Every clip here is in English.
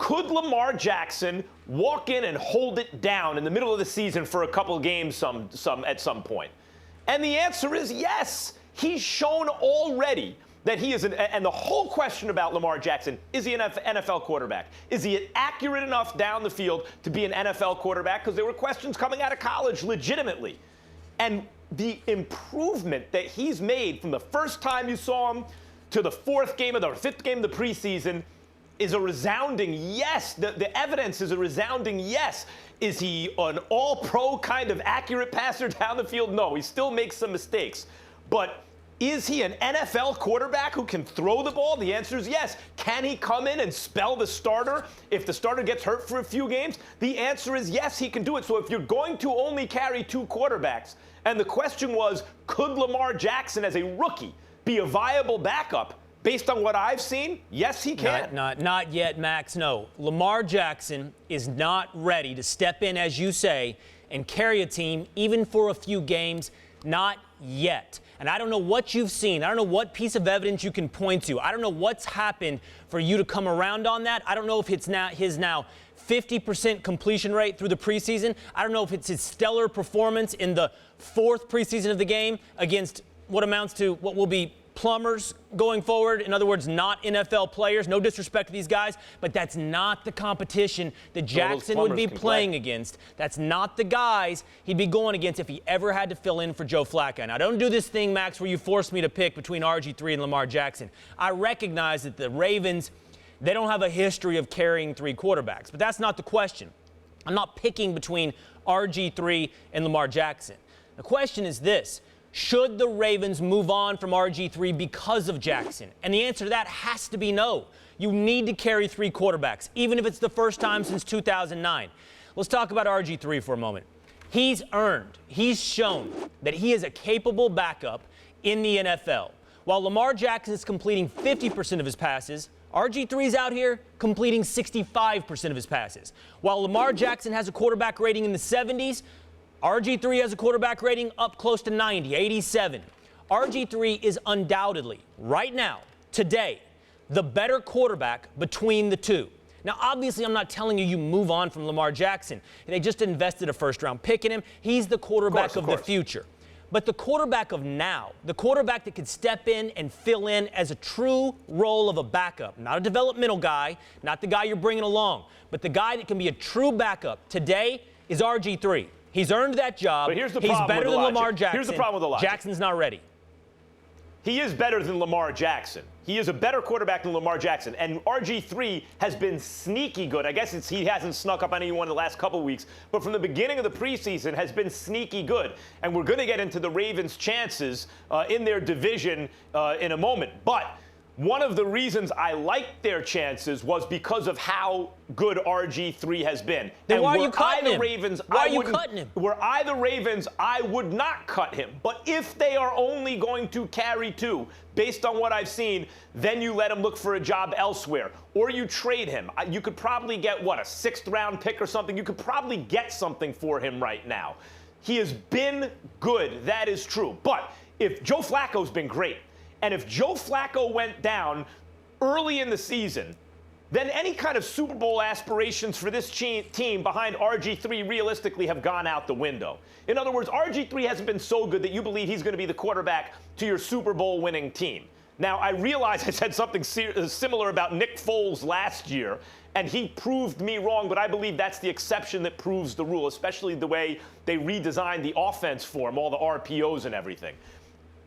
Could Lamar Jackson walk in and hold it down in the middle of the season for a couple of games at some point? And the answer is yes. He's shown already that he is and the whole question about Lamar Jackson, is he an NFL quarterback? Is he accurate enough down the field to be an NFL quarterback? Because there were questions coming out of college legitimately. And the improvement that he's made from the first time you saw him to the fifth game of the preseason is a resounding yes. The evidence is a resounding yes. Is he an all-pro kind of accurate passer down the field? No, he still makes some mistakes. But is he an NFL quarterback who can throw the ball? The answer is yes. Can he come in and spell the starter if the starter gets hurt for a few games? The answer is yes, he can do it. So if you're going to only carry two quarterbacks, and the question was, could Lamar Jackson as a rookie be a viable backup? Based on what I've seen, yes, he can. Not yet, Max. No. Lamar Jackson is not ready to step in, as you say, and carry a team, even for a few games. Not yet. And I don't know what you've seen. I don't know what piece of evidence you can point to. I don't know what's happened for you to come around on that. I don't know if it's his 50% completion rate through the preseason. I don't know if it's his stellar performance in the fourth preseason of the game against what amounts to what will be plumbers going forward. In other words, not NFL players. No disrespect to these guys, but that's not the competition that Jackson would be playing against. That's not the guys he'd be going against if he ever had to fill in for Joe Flacco. And I don't do this thing, Max, where you force me to pick between RG3 and Lamar Jackson. I recognize that the Ravens, they don't have a history of carrying three quarterbacks, but that's not the question. I'm not picking between RG3 and Lamar Jackson. The question is this. Should the Ravens move on from RG3 because of Jackson? And the answer to that has to be no. You need to carry three quarterbacks, even if it's the first time since 2009. Let's talk about RG3 for a moment. He's shown that he is a capable backup in the NFL. While Lamar Jackson is completing 50% of his passes, RG3 is out here completing 65% of his passes. While Lamar Jackson has a quarterback rating in the 70s, RG3 has a quarterback rating up close to 90, 87. RG3 is undoubtedly, right now, today, the better quarterback between the two. Now, obviously, I'm not telling you move on from Lamar Jackson. They just invested a first-round pick in him. He's the quarterback of the future. But the quarterback of now, the quarterback that could step in and fill in as a true role of a backup, not a developmental guy, not the guy you're bringing along, but the guy that can be a true backup today is RG3. He's earned that job. But here's the He's problem better with the than logic. Lamar Jackson. Here's the problem with the logic. Jackson's not ready. He is better than Lamar Jackson. He is a better quarterback than Lamar Jackson. And RG3 has been sneaky good. I guess he hasn't snuck up on anyone in the last couple of weeks, but from the beginning of the preseason has been sneaky good. And we're going to get into the Ravens' chances in their division in a moment. But one of the reasons I liked their chances was because of how good RG3 has been. Then and why are you cutting him? Why are you cutting him? Were I the Ravens, I would not cut him. But if they are only going to carry two, based on what I've seen, then you let him look for a job elsewhere. Or you trade him. You could probably get, a sixth-round pick or something? You could probably get something for him right now. He has been good. That is true. But if Joe Flacco's been great, and if Joe Flacco went down early in the season, then any kind of Super Bowl aspirations for this team behind RG3 realistically have gone out the window. In other words, RG3 hasn't been so good that you believe he's going to be the quarterback to your Super Bowl winning team. Now, I realize I said something similar about Nick Foles last year, and he proved me wrong, but I believe that's the exception that proves the rule, especially the way they redesigned the offense for him, all the RPOs and everything.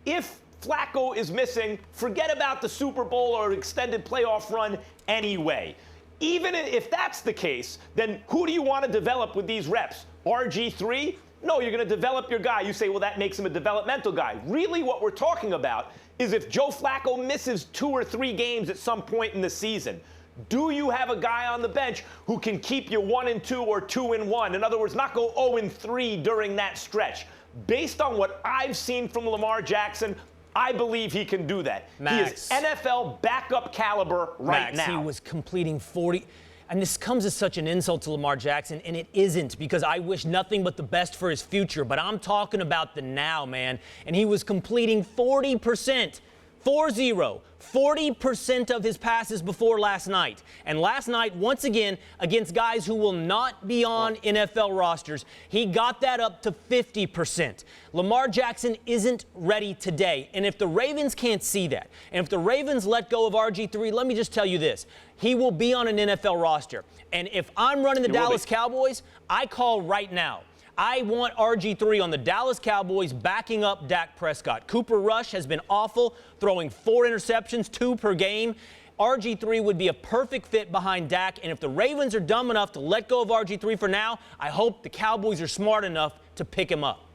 If Flacco is missing, forget about the Super Bowl or extended playoff run anyway. Even if that's the case, then who do you want to develop with these reps? RG3? No, you're going to develop your guy. You say, well, that makes him a developmental guy. Really, what we're talking about is if Joe Flacco misses 2 or 3 games at some point in the season, do you have a guy on the bench who can keep you 1-2 or 2-1? In other words, not go 0-3 during that stretch. Based on what I've seen from Lamar Jackson, I believe he can do that. Max, he is NFL backup caliber right now. He was completing 40. And this comes as such an insult to Lamar Jackson, and it isn't, because I wish nothing but the best for his future. But I'm talking about the now, man. And he was completing 40%. 4-0. 40% of his passes before last night. And last night, once again, against guys who will not be on NFL rosters, he got that up to 50%. Lamar Jackson isn't ready today. And if the Ravens can't see that, and if the Ravens let go of RG3, let me just tell you this. He will be on an NFL roster. And if I'm running the Dallas Cowboys, I call right now. I want RG3 on the Dallas Cowboys backing up Dak Prescott. Cooper Rush has been awful, throwing 4 interceptions, 2 per game. RG3 would be a perfect fit behind Dak, and if the Ravens are dumb enough to let go of RG3 for now, I hope the Cowboys are smart enough to pick him up.